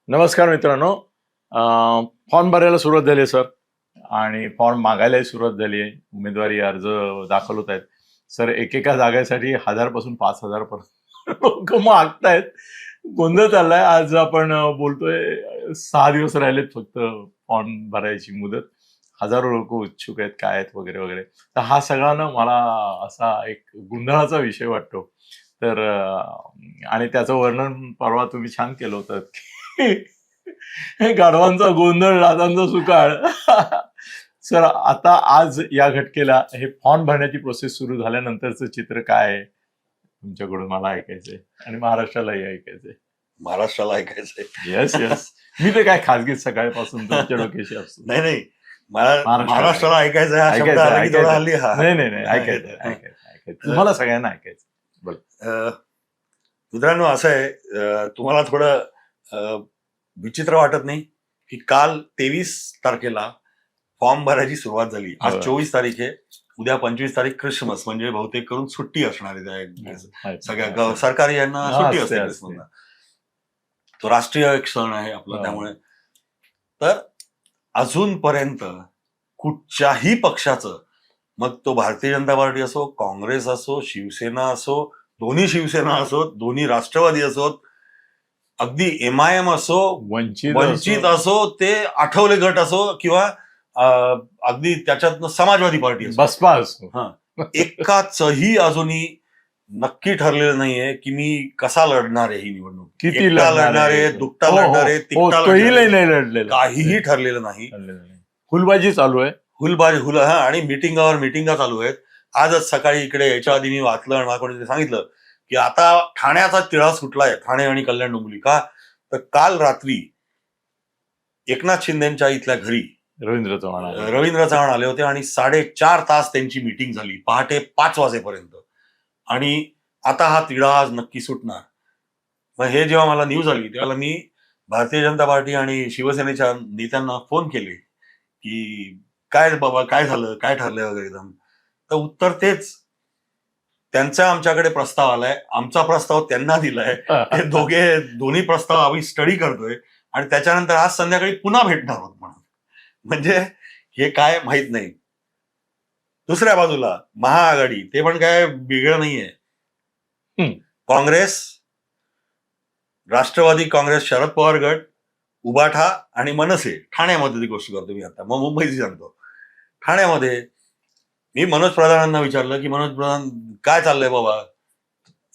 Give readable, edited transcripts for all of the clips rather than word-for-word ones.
नमस्कार मित्रांनो. फॉर्म भरायला सुरुवात झाली आहे सर, आणि फॉर्म मागायलाही सुरुवात झाली आहे. उमेदवारी अर्ज दाखल होत आहेत सर. एकेका जागेसाठी 1000 पासून 5000 पर्यंत लोक मागतायत. गोंधळ चाललाय. आज आपण बोलतोय 6 दिवस राहिलेत फक्त फॉर्म भरायची मुदत. हजारो लोक इच्छुक आहेत, काय आहेत वगैरे वगैरे. तर हा सगळा ना मला असा एक गोंधळाचा विषय वाटतो. तर आणि त्याचं वर्णन परवा तुम्ही छान केलं होतं गाढवांचा गोंधळ, लादांचा सुकाळ. सर, आता आज या घटकेला हे फॉर्म भरण्याची प्रोसेस सुरू झाल्यानंतरचं चित्र काय आहे तुमच्याकडून मला ऐकायचंय, आणि महाराष्ट्रालाही ऐकायचंय. महाराष्ट्राला ऐकायचंय. Yes yes. मी तर काय खासगीत सकाळपासून तुमच्या डोक्याशी असतो. नाही नाही, महाराष्ट्राला ऐकायचंय हा शब्द आला की थोडा हल्ली नाही ऐकायचं. तुम्हाला सगळ्यांना ऐकायचं. मित्रांनो, असं आहे, तुम्हाला थोडं विचित्र वाटत नाही की काल 23 तारखेला फॉर्म भरायची सुरुवात झाली. आज 24 तारीख आहे. उद्या 25 तारीख ख्रिसमस, म्हणजे बहुतेक करून सुट्टी असणार आहे. सगळ्या सरकारी यांना सुट्टी असते ख्रिसमसला. तो राष्ट्रीय एक सण आहे आपला. त्यामुळे तर अजूनपर्यंत कुठच्याही पक्षाचं, मग तो भारतीय जनता पार्टी असो, काँग्रेस असो, शिवसेना असो, दोन्ही शिवसेना असो, दोन्ही राष्ट्रवादी असोत, अगदी MIM असो, वंचित असो, ते आठवले गट असो, किंवा अगदी त्याच्यातनं समाजवादी पार्टी असो, बसपा असो, एकाचही अजूनही नक्की ठरलेलं नाहीये की मी कसा लढणार आहे ही निवडणूक. किती लढणार आहे, दुकटा लढणार आहे, तिकटा लढलेलं, काहीही ठरलेलं नाही. फुलबाजी चालू आहे. आणि मिटिंगा चालू आहेत. आजच सकाळी इकडे याच्या आधी मी वाचलं आणि मला कोणी सांगितलं की आता ठाण्याचा तिढा सुटलाय, ठाणे आणि कल्याण डोंबिवली. का तर काल रात्री एकनाथ शिंदेच्या इथल्या घरी रवींद्र चव्हाण आले होते आणि 4.5 तास त्यांची मीटिंग झाली, पहाटे 5 वाजेपर्यंत. आणि आता हा तिढा आज नक्की सुटणार. मग हे जेव्हा मला न्यूज आली तेव्हा मी भारतीय जनता पार्टी आणि शिवसेनेच्या नेत्यांना फोन केले की काय बाबा, काय झालं, काय ठरलंय वगैरे. तर उत्तर तेच, त्यांचा आमच्याकडे प्रस्ताव आलाय, आमचा प्रस्ताव त्यांना दिलाय, हे दोन्ही प्रस्ताव आम्ही स्टडी करतोय आणि त्याच्यानंतर आज संध्याकाळी पुन्हा भेटणार आहोत म्हणून. म्हणजे हे काय माहित नाही. दुसऱ्या बाजूला महाआघाडी, ते पण काय बिघड नाहीये. काँग्रेस, राष्ट्रवादी काँग्रेस, शरद पवार गट, उबाठा आणि मनसे. ठाण्यामध्ये ती गोष्ट करतो मी आता, मग मुंबईची सांगतो. ठाण्यामध्ये मी मनोज प्रधानांना विचारलं की मनोज प्रधान काय चाललंय बाबा,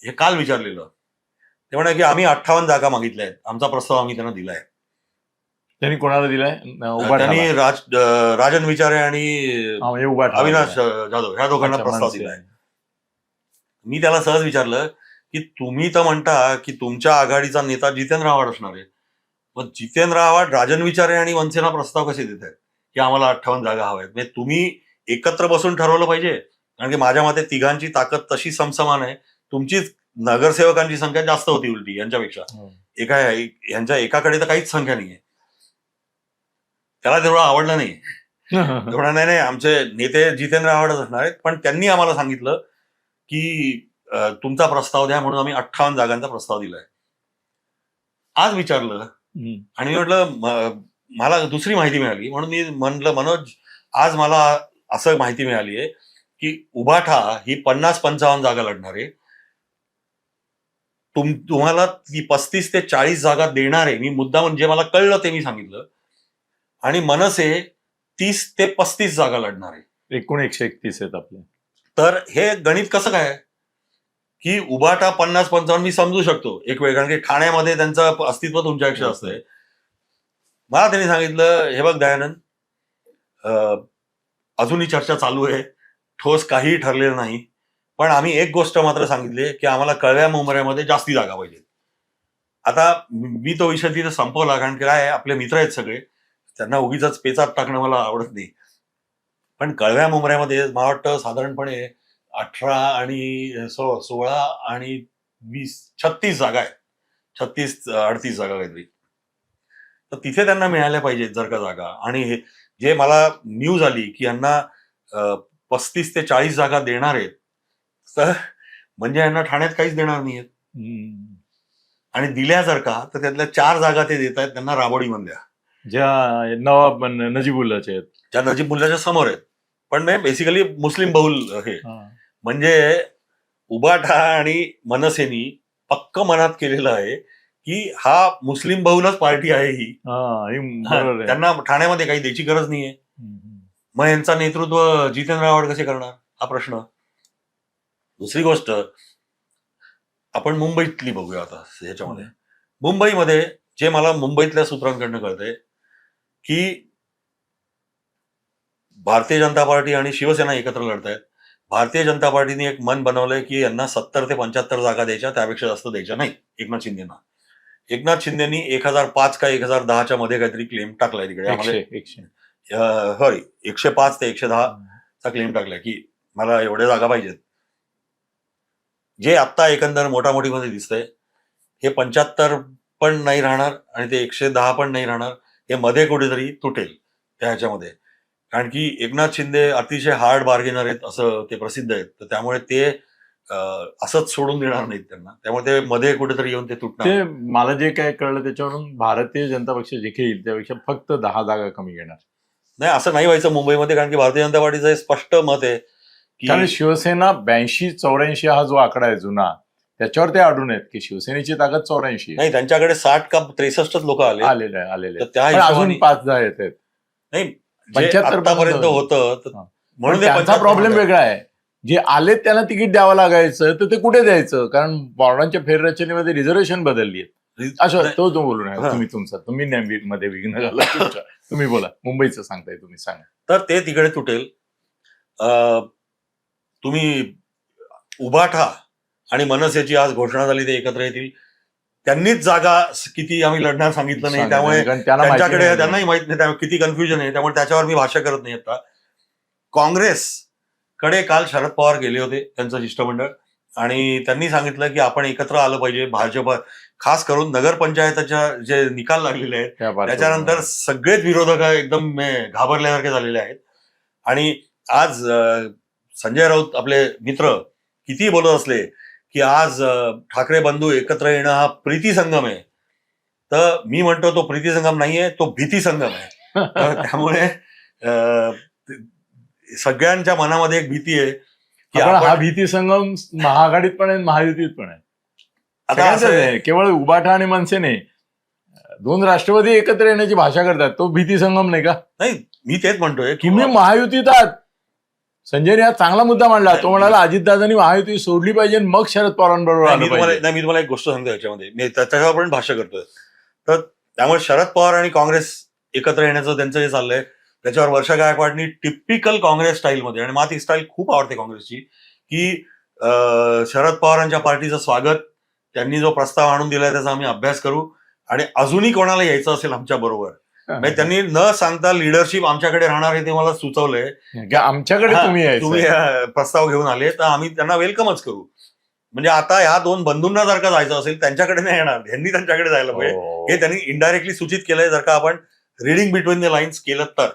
हे काल विचारलेलं. ते म्हणाले की आम्ही 58 जागा मागितल्या आहेत, आमचा प्रस्ताव आम्ही त्यांना दिलाय. त्यांनी कोणाला दिलाय? त्यांनी राजन विचारे आणि अविनाश जाधव ह्या दोघांना प्रस्ताव दिलाय. मी त्याला सहज विचारलं की तुम्ही तर म्हणता की तुमच्या आघाडीचा नेता जितेंद्र आव्हाड असणार आहे, मग जितेंद्र आव्हाड, राजन विचारे आणि मनसेना प्रस्ताव कसे देत आहेत की आम्हाला 58 जागा हव्या आहेत? म्हणजे तुम्ही एकत्र बसून ठरवलं पाहिजे, कारण की माझ्या मते तिघांची ताकद तशी समसमान आहे. तुमचीच नगरसेवकांची संख्या जास्त होती उलटी यांच्यापेक्षा. यांच्या एकाकडे तर काहीच संख्या नाहीये. त्याला तेवढं आवडलं नाही. तेवढं नाही, आमचे नेते जितेंद्र आव्हाडच असणार आहेत, पण त्यांनी आम्हाला सांगितलं की तुमचा प्रस्ताव द्या, म्हणून आम्ही 58 जागांचा प्रस्ताव दिलाय. आज विचारलं आणि मी म्हटलं मला दुसरी माहिती मिळाली, म्हणून मी म्हणलं मनोज, आज मला असं माहिती मिळाली आहे की उबाठा ही 50-55 जागा लढणार आहे. तुम्हाला ती 35 ते 40 जागा देणार आहे. मी मुद्दा म्हणजे मला कळलं ते मी सांगितलं. आणि मनसे 30 ते 35 जागा लढणार आहे. एकूण 131 आहेत आपले. तर हे गणित कसं काय की उबाठा 50-55 मी समजू शकतो एक वेळ, कारण की ठाण्यामध्ये त्यांचं अस्तित्व तुमच्यापेक्षा असतंय. मला त्यांनी सांगितलं, हे बघ दयानंद, अजूनही चर्चा चालू आहे, ठोस काहीही ठरलेलं नाही, पण आम्ही एक गोष्ट मात्र सांगितली की आम्हाला कळव्या मुंबऱ्यामध्ये जास्ती जागा पाहिजेत. आता मी तो विषय तिथे संपवला, कारण की काय, आपले मित्र आहेत सगळे, त्यांना उगीच पेचात टाकणं मला आवडत नाही. पण कळव्या मुंबऱ्यामध्ये मला वाटतं साधारणपणे 18 आणि 16 आणि 20, 36 जागा आहेत. 36-38 जागा काहीतरी. तर तिथे त्यांना मिळाल्या पाहिजेत जर का जागा. आणि जे मला न्यूज आली की यांना 35 ते 40 जागा देणार आहेत, तर म्हणजे यांना ठाण्यात काहीच देणार नाहीयेत. आणि दिल्या जर का तर त्यातल्या 4 जागा ते देत आहेत त्यांना राबडीमधल्या, ज्या नवाब नजीबुल्लाचे आहेत. ज्या नजीब मुल्लाच्या समोर आहेत. पण बेसिकली मुस्लिम बहुल हे, हा. म्हणजे उबाठा आणि मनसेनी पक्क मनात केलेलं आहे की हा मुस्लिम बहुलच पार्टी आहे ही. हे बरोबर आहे. त्यांना ठाण्यामध्ये काही द्यायची गरज नाहीये. मग यांचा नेतृत्व जितेंद्र आव्हाड कसे करणार हा प्रश्न. दुसरी गोष्ट आपण मुंबईतली बघूया आता ह्याच्यामध्ये. मुंबईमध्ये जे मला मुंबईतल्या सूत्रांकडनं कळतंय की भारतीय जनता पार्टी आणि शिवसेना एकत्र लढतायत. भारतीय जनता पार्टीने एक मन बनवलंय की यांना 70 ते 75 जागा द्यायच्या, त्यापेक्षा जास्त द्यायच्या नाही एकनाथ शिंदेना. एकनाथ शिंदेनी 1005 का 1010च्या मध्ये काहीतरी क्लेम टाकलाय तिकडे. 105 ते 110 चा क्लेम टाकलाय की मला एवढ्या जागा पाहिजेत. जे आत्ता एकंदर मोठामोठीमध्ये दिसतंय हे 75 पण नाही राहणार आणि ते 110 पण नाही राहणार. हे मध्ये कुठेतरी तुटेल त्या ह्याच्यामध्ये. कारण की एकनाथ शिंदे अतिशय हार्ड बार्गेनर आहेत असं ते प्रसिद्ध आहेत. तर त्यामुळे ते असंच सोडून देणार नाहीत त्यांना. त्यामुळे ते मध्ये कुठेतरी येऊन ते तुटणार. ते मला जे काय कळलं त्याच्यावरून भारतीय जनता पक्ष जे काही येईल त्यापेक्षा फक्त 10 जागा कमी घेणार. नाही, असं नाही व्हायचं मुंबईमध्ये. कारण की भारतीय जनता पार्टीचं हे स्पष्ट मत आहे की कारण शिवसेना 82-84 हा जो आकडा आहे जुना, त्याच्यावर ते अडून आहेत की शिवसेनेची ताकद 84 नाही, त्यांच्याकडे 60 का 63 लोक आलेले तर त्या पण अजून हिशोबाने 5 जागा येत आहेत. नाही, 75 पर्यंत होतं हा. म्हणून पण त्यांचा प्रॉब्लेम वेगळा आहे. जे आलेत त्यांना तिकीट द्यावं लागायचं तर ते कुठे द्यायचं, कारण बॉर्डांच्या फेररचनेमध्ये रिझर्वेशन बदलली आहे. असं तो बोलू नये तुम्ही नाही मध्ये विघ्न घाला तुमच्या. तुम्ही बोला, मुंबईचं सांगताय तुम्ही, सांगा. तर ते तिकडे तुटेल. तुम्ही उबाठा आणि मनसेची आज घोषणा झाली, ते एकत्र येतील. त्यांनीच जागा किती आम्ही लढणार सांगितलं नाही, त्यामुळे त्यांच्याकडे त्यांनाही माहित नाही, त्यामुळे किती कन्फ्युजन आहे. त्यामुळे त्याच्यावर मी भाष्य करत नाही आता. काँग्रेसकडे काल शरद पवार गेले होते, त्यांचं शिष्टमंडळ, आणि त्यांनी सांगितलं की आपण एकत्र आलं पाहिजे. भाजप खास करून नगरपंचायताच्या जे निकाल लागलेले आहेत त्याच्यानंतर सगळेच विरोधक एकदम घाबरल्यासारखे झालेले आहेत. आणि आज संजय राऊत आपले मित्र किती बोलत असले की आज ठाकरे बंधू एकत्र येणं हा प्रीती संगम आहे, तर मी म्हणतो तो प्रीती संगम नाहीये, तो भीती संगम आहे. त्यामुळे सगळ्यांच्या मनामध्ये एक भीती आहे की हा भीती संगम महाआघाडीत पण आहे, महायुतीत पण आहे. आता असं केवळ उबाठा आणि मनसेने 2 राष्ट्रवादी एकत्र येण्याची भाषा करतात, तो भीती संगम नाही का? नाही, मी तेच म्हणतोय की तुम्ही महायुतीत आहात. संजयने हा चांगला मुद्दा मांडला. तो म्हणाला अजितदादांनी महायुती सोडली पाहिजे मग शरद पवारांबरोबर आलं पाहिजे. मी तुम्हाला एक गोष्ट सांगतो याच्यामध्ये, मी त्याच्यावर पण भाष्य करतोय. तर त्यामुळे शरद पवार आणि काँग्रेस एकत्र येण्याचं त्यांचं जे चाललंय त्याच्यावर वर्षा गायकवाडनी टिपिकल काँग्रेस स्टाईलमध्ये, आणि मला ती स्टाईल खूप आवडते काँग्रेसची, की शरद पवारांच्या पार्टीचं स्वागत, त्यांनी जो प्रस्ताव आणून दिलाय त्याचा आम्ही अभ्यास करू, आणि अजूनही कोणाला यायचं असेल आमच्या बरोबर, म्हणजे त्यांनी न सांगता लिडरशिप आमच्याकडे राहणार आहे ते मला सुचवलंय. आमच्याकडे तुम्ही प्रस्ताव घेऊन आले तर आम्ही त्यांना वेलकमच करू. म्हणजे आता ह्या 2 बंधूंना जर का जायचं असेल त्यांच्याकडे नाही येणार, यांनी त्यांच्याकडे जायला पाहिजे, हे त्यांनी इनडायरेक्टली सूचित केलंय. जर का आपण रिडिंग बिटवीन द लाईन्स केलं तर.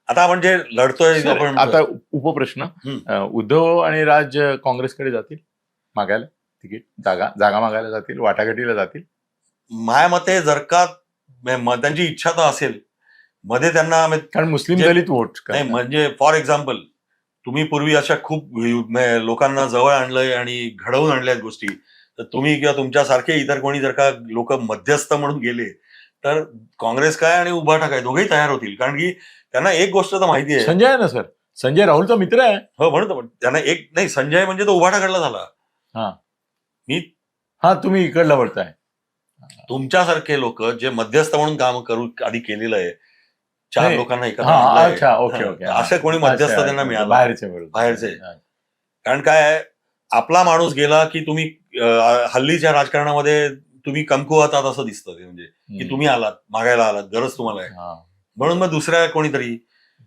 आता आपण जे लढतोय, आपण आता उपप्रश्न, उद्धव आणि राज काँग्रेसकडे जातील मागायला तिकीट, जागा मागायला जातील, वाटाघाटीला जातील? माझ्या मते जर का त्यांची इच्छा तर असेल, मध्ये त्यांना, कारण मुस्लिम दलित वोट नाही, म्हणजे फॉर एक्झाम्पल तुम्ही पूर्वी अशा खूप लोकांना जवळ आणलंय आणि घडवून आणल्यात गोष्टी, तर तुम्ही किंवा तुमच्यासारखे इतर कोणी जर का लोक मध्यस्थ म्हणून गेले तर काँग्रेस काय आणि उभाटा काय दोघेही तयार होतील. कारण की त्यांना एक गोष्ट तर माहिती आहे. संजय आहे ना सर, संजय राहुलचा मित्र आहे. हो, म्हणतो त्यांना एक नाही, संजय म्हणजे तो उभाटाकडला झाला. तुम्ही इकडला वळताय. तुमच्यासारखे लोक जे मध्यस्थ म्हणून काम करू आधी केलेलं आहे, 4 लोकांना एकत्र, ओके, असं कोणी मध्यस्थ त्यांना मिळालं बाहेरचे. कारण काय, आपला माणूस गेला की तुम्ही हल्लीच्या राजकारणामध्ये तुम्ही कमकुवत आहात असं दिसतं. ते म्हणजे की तुम्ही आलात, मागायला आलात, गरज तुम्हाला आहे, म्हणून मग दुसऱ्या कोणीतरी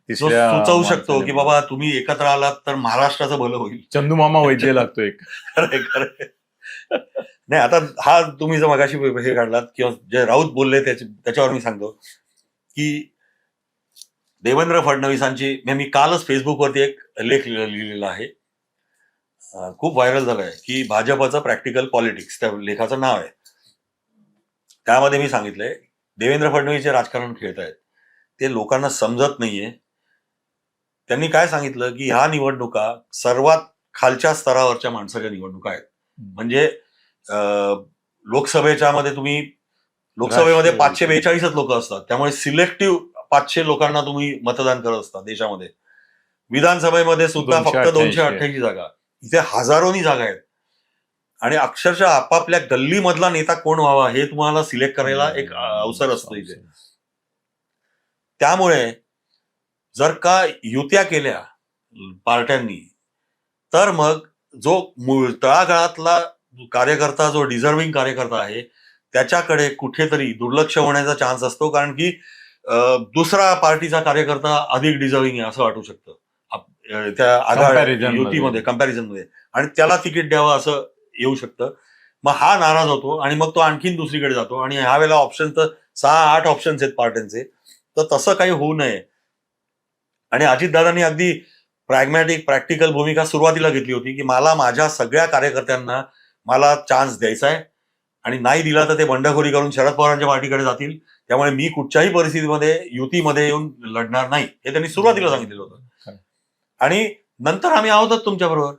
सुचवू शकतो की बाबा तुम्ही एकत्र आलात तर महाराष्ट्राचं भलं होईल. चंदू मामा वैद्य लागतो एक. खरं नाही. आता हा तुम्ही जर मगाशी हे काढलात किंवा जे राऊत बोलले त्याच्यावर मी सांगतो की देवेंद्र फडणवीसांची, मी कालच फेसबुकवरती एक लेख लिहिलेला आहे, खूप व्हायरल झालाय, की भाजपचं प्रॅक्टिकल पॉलिटिक्स त्या लेखाचं नाव आहे. त्यामध्ये मी सांगितलंय देवेंद्र फडणवीस जे राजकारण खेळतायत ते लोकांना समजत नाहीये. त्यांनी काय सांगितलं की ह्या निवडणुका सर्वात खालच्या स्तरावरच्या माणसाच्या निवडणुका आहेत. म्हणजे लोकसभेच्या मध्ये तुम्ही लोकसभेमध्ये 542च लोक असतात, त्यामुळे सिलेक्टिव्ह 500 लोकांना तुम्ही मतदान करत असता देशामध्ये. विधानसभेमध्ये सुद्धा फक्त 288 जागा, इथे हजारोनी जागा आहेत आणि अक्षरशः आपापल्या गल्लीमधला नेता कोण व्हावा हे तुम्हाला सिलेक्ट करायला एक अवसर असतो इथे. त्यामुळे जर का युत्या केल्या पार्ट्यांनी तर मग जो तळागाळातला कार्यकर्ता, जो डिझर्विंग कार्यकर्ता आहे त्याच्याकडे कुठेतरी दुर्लक्ष होण्याचा चान्स असतो, कारण की दुसरा पार्टीचा कार्यकर्ता अधिक डिझर्विंग आहे असं वाटू शकतं त्या आघाडी युतीमध्ये कंपॅरिझनमध्ये, आणि त्याला तिकीट द्यावं असं येऊ शकतं. मग हा नाराज होतो आणि मग तो आणखीन दुसरीकडे जातो आणि ह्या वेळेला ऑप्शन तर 6-8 ऑप्शन्स आहेत पार्ट्यांचे. तर तसं काही होऊ नये आणि अजितदादांनी अगदी प्रॅग्मॅटिक प्रॅक्टिकल भूमिका सुरुवातीला घेतली होती की मला माझ्या सगळ्या कार्यकर्त्यांना मला चान्स द्यायचा आहे आणि नाही दिला तर ते बंडखोरी करून शरद पवारांच्या पार्टीकडे जातील, त्यामुळे मी कुठच्याही परिस्थितीमध्ये युतीमध्ये येऊन लढणार नाही हे त्यांनी सुरुवातीला सांगितलेलं होतं. आणि नंतर आम्ही आहोतच तुमच्याबरोबर.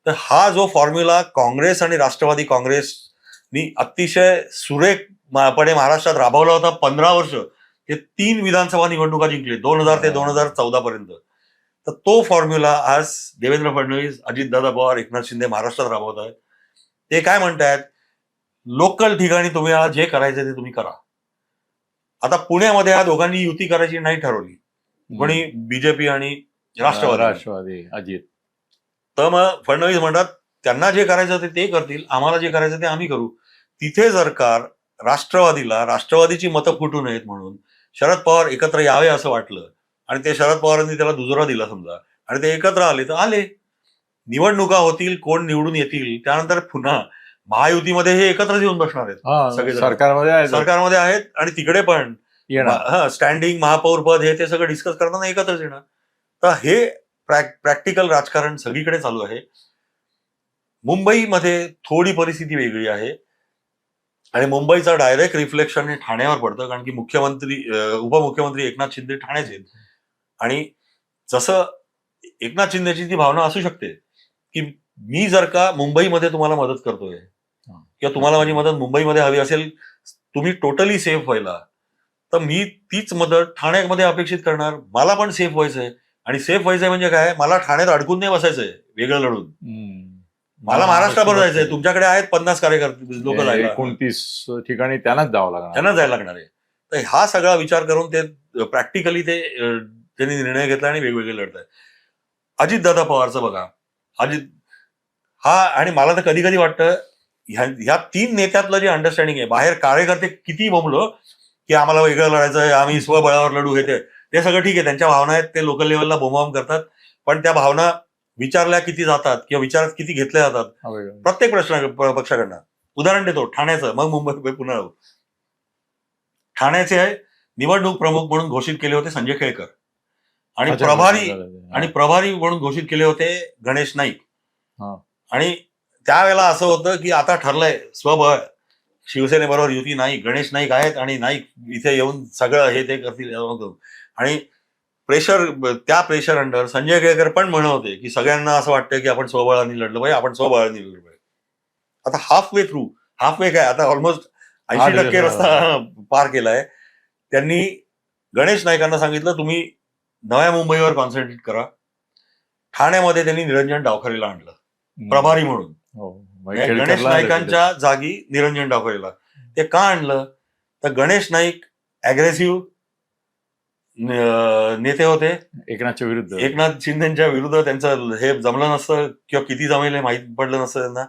तर हा जो फॉर्म्युला काँग्रेस आणि राष्ट्रवादी काँग्रेसनी अतिशय सुरेखपणे महाराष्ट्रात राबवला होता 15 वर्ष, हे 3 विधानसभा निवडणुका जिंकले 2000 ते 2014 पर्यंत. तर तो फॉर्म्युला आज देवेंद्र फडणवीस, अजितदादा पवार, एकनाथ शिंदे महाराष्ट्रात राबवत आहेत. ते काय म्हणतायत, लोकल ठिकाणी तुम्ही जे करायचं ते तुम्ही करा. आता पुण्यामध्ये ह्या दोघांनी युती करायची नाही ठरवली, कोणी बीजेपी आणि राष्ट्रवादी अजित. तर मग फडणवीस म्हणतात त्यांना जे करायचं ते करतील, आम्हाला जे करायचं ते आम्ही करू. तिथे जर का राष्ट्रवादीची मतं फुटू नयेत म्हणून शरद पवार एकत्र यावे असं वाटलं आणि ते शरद पवारांनी त्याला दुजोरा दिला समजा आणि ते एकत्र आले तर आले, निवडणुका होतील, कोण निवडून येतील, त्यानंतर पुन्हा महायुतीमध्ये हे एकत्रच येऊन बसणार आहेत, सगळे सरकारमध्ये आहेत आणि तिकडे पण स्टँडिंग महापौर पद हे ते सगळं डिस्कस करताना एकत्रच येणार. तर हे प्रॅक्टिकल राजकारण सगळीकडे चालू आहे. मुंबईमध्ये थोडी परिस्थिती वेगळी आहे आणि मुंबईचा डायरेक्ट रिफ्लेक्शन हे ठाण्यावर पडतं, कारण की उपमुख्यमंत्री एकनाथ शिंदे ठाण्याचे आहेत. आणि जसं एकनाथ शिंदेची ती भावना असू शकते की मी जर का मुंबईमध्ये तुम्हाला मदत करतोय किंवा तुम्हाला माझी मदत मुंबईमध्ये हवी असेल, तुम्ही टोटली सेफ व्हायला, तर मी तीच मदत ठाण्यामध्ये अपेक्षित करणार. मला पण सेफ व्हायचंय आणि सेफ व्हायचंय म्हणजे काय, मला ठाण्यात अडकून नाही बसायचंय वेगळं लढून, मला महाराष्ट्राभर जायचंय. तुमच्याकडे आहेत 50 कार्यकर्ते लोक, 29 ठिकाणी त्यांनाच जायला लागणार आहे. तर हा सगळा विचार करून ते प्रॅक्टिकली त्यांनी निर्णय घेतला आणि वेगवेगळे लढत आहेत. अजितदादा पवारचं बघा, आणि मला तर कधी कधी वाटतं ह्या 3 नेत्यातलं जे अंडरस्टँडिंग आहे, बाहेर कार्यकर्ते किती बोंबलो की आम्हाला वेगळं लढायचं आहे, आम्ही स्वबळावर लढू घेते, ते सगळं ठीक आहे, त्यांच्या भावना आहेत, ते लोकल लेवलला बोंबाबोंब करतात, पण त्या भावना विचारल्या किती जातात किंवा विचारात किती घेतल्या जातात प्रत्येक पक्षाकडनं. उदाहरण देतो ठाण्याचं, मग मुंबई पुन्हा. ठाण्याचे निवडणूक प्रमुख म्हणून घोषित केले होते संजय केळकर आणि प्रभारी म्हणून घोषित केले होते गणेश नाईक. आणि त्यावेळेला असं होतं की आता ठरलंय स्वबळ शिवसेनेबरोबर युती नाही, गणेश नाईक आहेत आणि नाईक इथे येऊन सगळं हे ते करतील. आणि त्या प्रेशर अंडर संजय केळकर पण म्हणत होते की सगळ्यांना असं वाटतं की आपण स्वबळाने लढलं पाहिजे, आपण स्वबळाने लढलं पाहिजे. आता हाफ वे काय, आता ऑलमोस्ट 80% रस्ता पार केलाय. त्यांनी गणेश नाईकांना सांगितलं तुम्ही नव्या मुंबईवर कॉन्सन्ट्रेट करा. ठाण्यामध्ये त्यांनी निरंजन डावखरेला आणलं प्रभारी म्हणून, गणेश नाईकांच्या जागी निरंजन डावखरेला. ते का आणलं, तर गणेश नाईक अग्रेसिव्ह नेते होते एकनाथ शिंदेच्या विरुद्ध, त्यांचं हे जमलं नसतं किंवा किती जमेल हे माहीत पडलं नसतं त्यांना.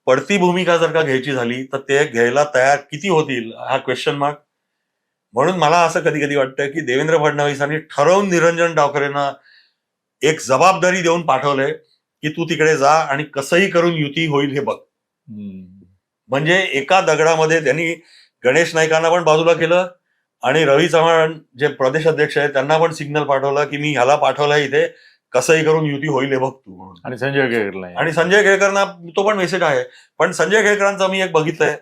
पडती भूमिका जर का घ्यायची झाली तर ते घ्यायला तयार किती होतील हा क्वेश्चन मार्क. म्हणून मला असं कधी कधी वाटतं की देवेंद्र फडणवीसांनी ठरवून निरंजन डावखरेंना एक जबाबदारी देऊन पाठवलंय की तू तिकडे जा आणि कसंही करून युती होईल हे बघ. म्हणजे एका दगडामध्ये त्यांनी गणेश नाईकांना पण बाजूला केलं आणि रवी चव्हाण जे प्रदेश अध्यक्ष आहेत त्यांना पण सिग्नल पाठवलं की मी ह्याला पाठवलंय इथे, कसंही करून युती होईल हे बघ तू म्हणून. आणि संजय केळकरना तो पण मेसेज आहे. पण संजय केळकरांचं मी एक बघितलंय,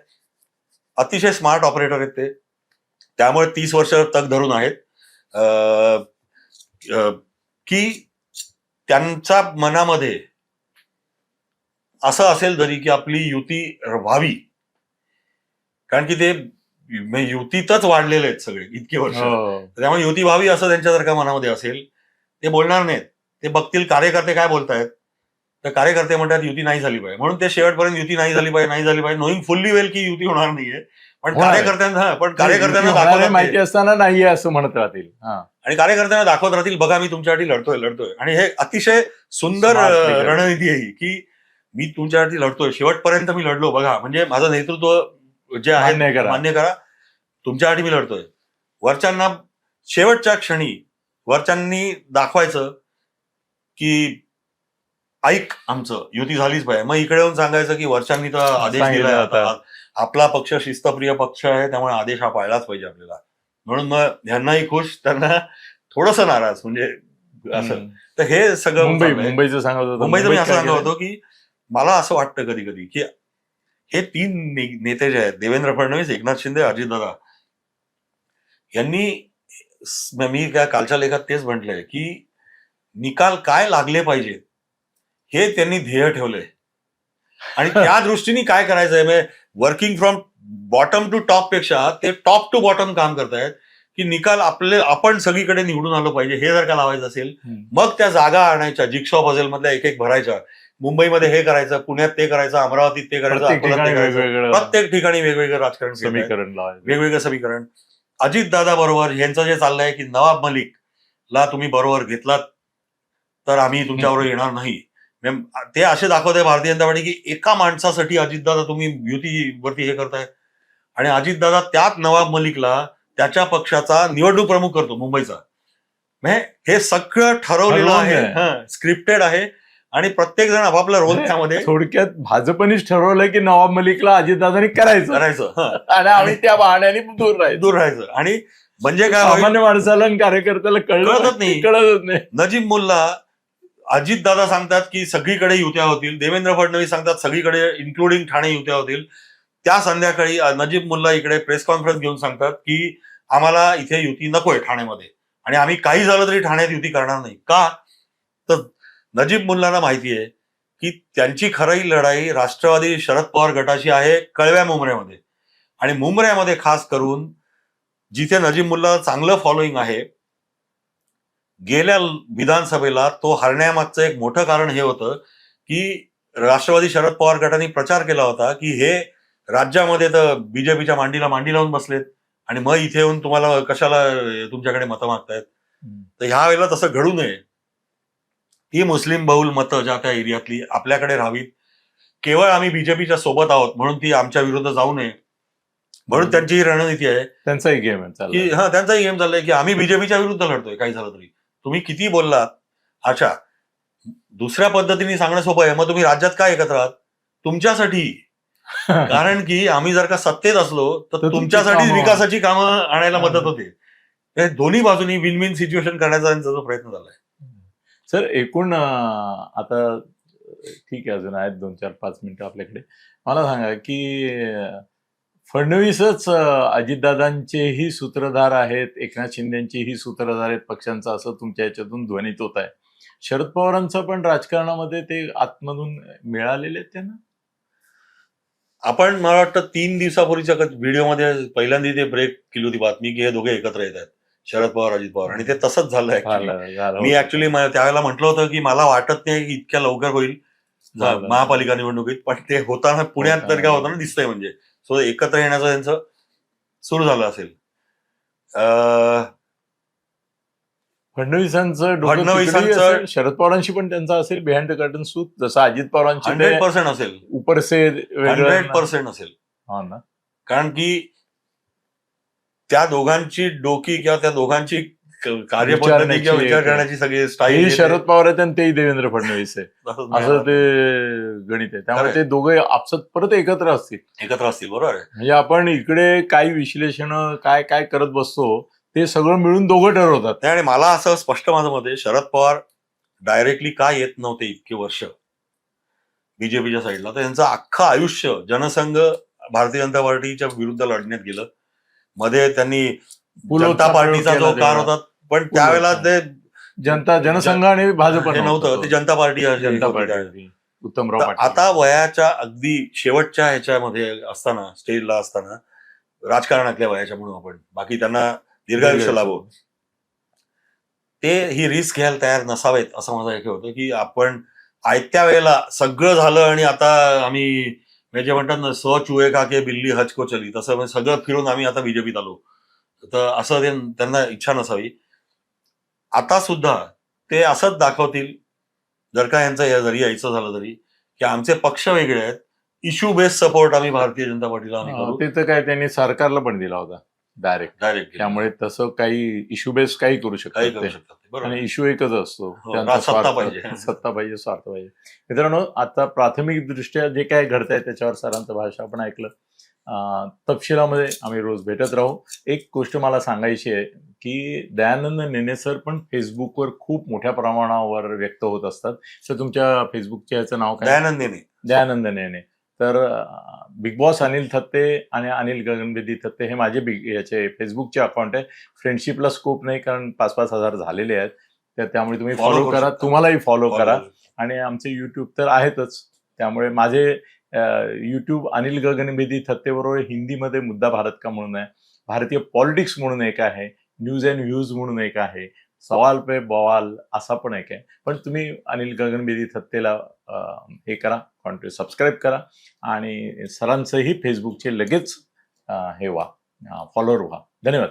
अतिशय स्मार्ट ऑपरेटर आहेत ते, त्यामुळे 30 वर्ष तग धरून आहेत. की त्यांच्या मनामध्ये असं असेल जरी की आपली युती व्हावी, कारण की ते युतीतच वाढलेले आहेत सगळे इतके वर्ष, त्यामुळे युती व्हावी असं त्यांच्या जर का मनामध्ये असेल, ते बोलणार नाहीत. ते बघतील कार्यकर्ते काय बोलतायत, तर कार्यकर्ते म्हणतात युती नाही झाली पाहिजे, म्हणून ते शेवटपर्यंत युती नाही झाली पाहिजे, नोईंग फुल्ली वेल की युती होणार नाहीये. पण कार्यकर्त्यांना दाखवत माहिती असताना नाहीये असं म्हणत राहतील, आणि कार्यकर्त्यांना दाखवत राहतील, बघा मी तुमच्यासाठी लढतोय. आणि हे अतिशय सुंदर रणनीती आहे की मी तुमच्यासाठी लढतोय, शेवटपर्यंत मी लढलो, बघा म्हणजे माझं नेतृत्व जे आहे मान्य करा, तुमच्यासाठी मी लढतोय. वरच्यांना शेवटच्या क्षणी वरच्यांनी दाखवायचं की ऐक आमचं युती झालीच पाहिजे, मग इकडे येऊन सांगायचं की वरच्यांनी तर आदेश दिलाय, आता आपला पक्ष शिस्तप्रिय पक्ष आहे, त्यामुळे आदेश हा पाळलाच पाहिजे आपल्याला. म्हणून मग ह्यांनाही खुश, त्यांना थोडस नाराज, म्हणजे असं. तर हे सगळं मुंबईचं सांगत मी असं सांगत होतो की मला असं वाटतं कधी कधी की हे 3 नेते जे आहेत, देवेंद्र फडणवीस, एकनाथ शिंदे, अजितदादा, यांनी, मी कालच्या लेखात तेच म्हटलंय की निकाल काय लागले पाहिजे हे त्यांनी ध्येय ठेवलंय, आणि त्या दृष्टीने काय करायचंय, म्हणजे working from bottom to top पेक्षा ते टॉप टू बॉटम काम करतायत की निकाल आपण सगळीकडे निवडून आलो पाहिजे. हे जर का लावायचं असेल, मग त्या जागा आणायच्या, जिक्सॉ पझल मधल्या एक भरायच्या. मुंबईमध्ये हे करायचं, पुण्यात ते करायचं, अमरावतीत ते करायचं, प्रत्येक ठिकाणी वेगवेगळं राजकारण, वेगवेगळं समीकरण. अजितदादा बरोबर यांचं जे चाललंय की नवाब मलिकला तुम्ही बरोबर घेतलात तर आम्ही तुमच्याबरोबर येणार नाही, ते असे दाखवत आहे भारतीय जनता पार्टी की एका माणसासाठी अजितदादा तुम्ही युतीवरती हे करताय. आणि अजितदादा त्यात नवाब मलिकला त्याच्या पक्षाचा निवडणूक प्रमुख करतो मुंबईचा. हे सगळं ठरवलेलं आहे, स्क्रिप्टेड आहे, आणि प्रत्येक जण आपापला रोल त्यामध्ये. थोडक्यात भाजपनेच ठरवलंय की नवाब मलिकला अजितदादांनी करायचं आणि आम्ही त्या बहाण्याने दूर राहायचं. आणि म्हणजे काय, सामान्य माणसाला आणि कार्यकर्त्याला कळतच नाही. नजीब मुल्ला, अजितदादा सांगतात की सगळीकडे युत्या होतील, देवेंद्र फडणवीस सांगतात सगळीकडे इन्क्लुडिंग ठाणे युत्या होतील. त्या संध्याकाळी नजीब मुल्ला इकडे प्रेस कॉन्फरन्स घेऊन सांगतात की आम्हाला इथे युती नकोय ठाण्यामध्ये, आणि आम्ही काही झालं तरी ठाण्यात युती करणार नाही. का, तर नजीब मुल्लांना माहिती आहे की त्यांची खरी लढाई राष्ट्रवादी शरद पवार गटाची आहे कळव्या मुंबऱ्यामध्ये, आणि मुंबऱ्यामध्ये खास करून जिथे नजीब मुल्ला चांगलं फॉलोईंग आहे. गेल्या विधानसभेला तो हरण्यामागचं एक मोठं कारण हे होतं की राष्ट्रवादी शरद पवार गटाने प्रचार केला होता की हे राज्यामध्ये तर बीजेपीच्या मांडीला मांडी लावून बसलेत, आणि मग इथे येऊन तुम्हाला कशाला तुमच्याकडे मतं मागतायत. तर ह्या वेळेला तसं घडू नये, ही मुस्लिम बहुल मतं ज्या त्या एरियातली आपल्याकडे राहावीत, केवळ आम्ही बीजेपीच्या सोबत आहोत म्हणून ती आमच्या विरुद्ध जाऊ नये, म्हणून त्यांची ही रणनीती आहे. त्यांचाही गेम की त्यांचाही गेम चाललाय की आम्ही बीजेपीच्या विरुद्ध लढतोय, काही झालं तरी तुम्ही किती बोललात. अच्छा, दुसऱ्या पद्धतीने सांगणं सोपं आहे, मग तुम्ही राज्यात काय एकत्र आहात, तुमच्यासाठी, कारण की आम्ही जर का सत्तेत असलो तर तुमच्यासाठी विकासाची कामं आणायला मदत होते. दोन्ही बाजूनी विन विन सिच्युएशन करण्याचा त्यांचा जो प्रयत्न झालाय. सर, एकूण आता ठीक आहे, अजून आहेत 2-4-5 मिनिटं आपल्याकडे. मला सांगा की फडणवीसच अजितदादांचेही सूत्रधार आहेत, एकनाथ शिंदेचेही सूत्रधार आहेत पक्षांचा, असं तुमच्या याच्यातून ध्वनित होत आहे. शरद पवारांचं पण राजकारणामध्ये ते आतमधून मिळालेले आहेत त्यांना. आपण मला वाटतं 3 दिवसापूर्वीच्या व्हिडिओमध्ये पहिल्यांदा ते ब्रेक केली होती बातमी की हे दोघे एकत्र येत आहेत, शरद पवार अजित पवार, आणि ते तसंच झालं. मी ऍक्च्युली त्यावेळेला म्हटलं होतं की मला वाटत नाही की इतक्या लवकर होईल महापालिका निवडणुकीत, पण ते होताना पुण्यात तर काय होताना दिसतंय, म्हणजे सो एकत्र येण्याचं त्यांचं सुरू झालं असेल. फडणवीसांचं शरद पवारांशी पण त्यांचा असेल बिहाइंड द कर्टन सूत, जसं अजित पवारांची 100% असेल, उपरसे 100% असेल. हा ना, कारण की त्या दोघांची डोकी किंवा त्या दोघांची कार्यपद्धती किंवा विचार करण्याची सगळी स्टाईल शरद पवार आहेत आणि तेही देवेंद्र फडणवीस आहे, असं ते गणित आहे. त्यामुळे ते दोघे आपसात परत एकत्र असतील. बरोबर आहे. म्हणजे आपण इकडे काही विश्लेषण काय काय करत बसतो ते सगळं मिळून दोघं ठरवतात. आणि मला असं स्पष्ट माझं मत आहे, शरद पवार डायरेक्टली का येत नव्हते इतके वर्ष बीजेपीच्या साईडला, तर त्यांचं अख्खं आयुष्य जनसंघ भारतीय जनता पार्टीच्या विरुद्ध लढण्यात गेलं. मध्ये त्यांनी पुलोचा जनता पार्टीचा प्रयोग जो केला काळ तेव्हा. होता, पण त्यावेळेला ते जनसंघ आणि भाजप हे नव्हतं, ते जनता पार्टी जनता होती पार्टी त्यावेळेला. होती. उत्तमराव तर पाटील. आता वयाच्या अगदी शेवटच्या ह्याच्यामध्ये असताना, स्टेजला असताना, राजकारणातल्या वयाच्या म्हणून आपण, बाकी त्यांना दीर्घायुष्य लाभो, ते ही रिस्क घ्यायला तयार नसावेत असं माझं हे होतं, की आपण आयत्या वेळेला सगळं झालं आणि आता आम्ही म्हणजे म्हणतात ना, सौ चुहे खा के बिल्ली हज को चली, तसं म्हणजे सगळं फिरून आम्ही आता बीजेपीत आलो, तर असं त्यांना इच्छा नसावी. आता सुद्धा ते असंच दाखवतील, जर का यांचं जरी यायचं झालं तरी, की आमचे पक्ष वेगळे आहेत, इश्यू बेस्ड सपोर्ट आम्ही भारतीय जनता पार्टीला आम्ही करू. ते तर काय त्यांनी सरकारला पण दिला होता डायरेक्ट. डायरेक्ट त्यामुळे तसं काही इश्यू बेस काही करू काही शकतात करू ते. शकतात ते, बरोबर. आणि इश्यू एकच असतो, हो, त्यांचा सत्ता स्वार्थ पाहिजे. सत्ता पाहिजे, स्वार्थ पाहिजे. मित्रांनो, आता प्राथमिक दृष्ट्या जे काय घडतंय त्याच्यावर सरांचं भाषण आपण ऐकलं. तपशिलामध्ये आम्ही रोज भेटत राहू. एक गोष्ट मला सांगायची आहे की दयानंद नेने सर पण फेसबुकवर खूप मोठ्या प्रमाणावर व्यक्त होत असतात. तर तुमच्या फेसबुकच्या याचं नाव काय? दयानंद नेने. दयानंद नेने. तर बिग बॉस अनिल थत्ते आणि अनिल गगनवेदी थत्ते हे माझे याचे फेसबुकचे अकाउंट आहे. फ्रेंडशिपला स्कोप नाही, कारण 5,000 हजार झालेले आहेत. तर त्यामुळे तुम्ही Follow फॉलो करू करा, शकता. तुम्हालाही फॉलो करा. बरोबर. आणि आमचे युट्यूब तर आहेतच. त्यामुळे माझे युट्यूब अनिल गगनवेदी थत्तेबरोबर हिंदीमध्ये मुद्दा भारत का म्हणून आहे, भारतीय पॉलिटिक्स म्हणून एक आहे, न्यूज अँड व्ह्यूज म्हणून एक आहे, सवाल पे बवाल असा पण एक आहे. पण तुम्ही अनिल गगनवेदी थत्तेला हे करा, सबस्क्राईब करा आणि सरांचंही फेसबुकचे लगेच हे व्हा, फॉलोअर व्हा. धन्यवाद.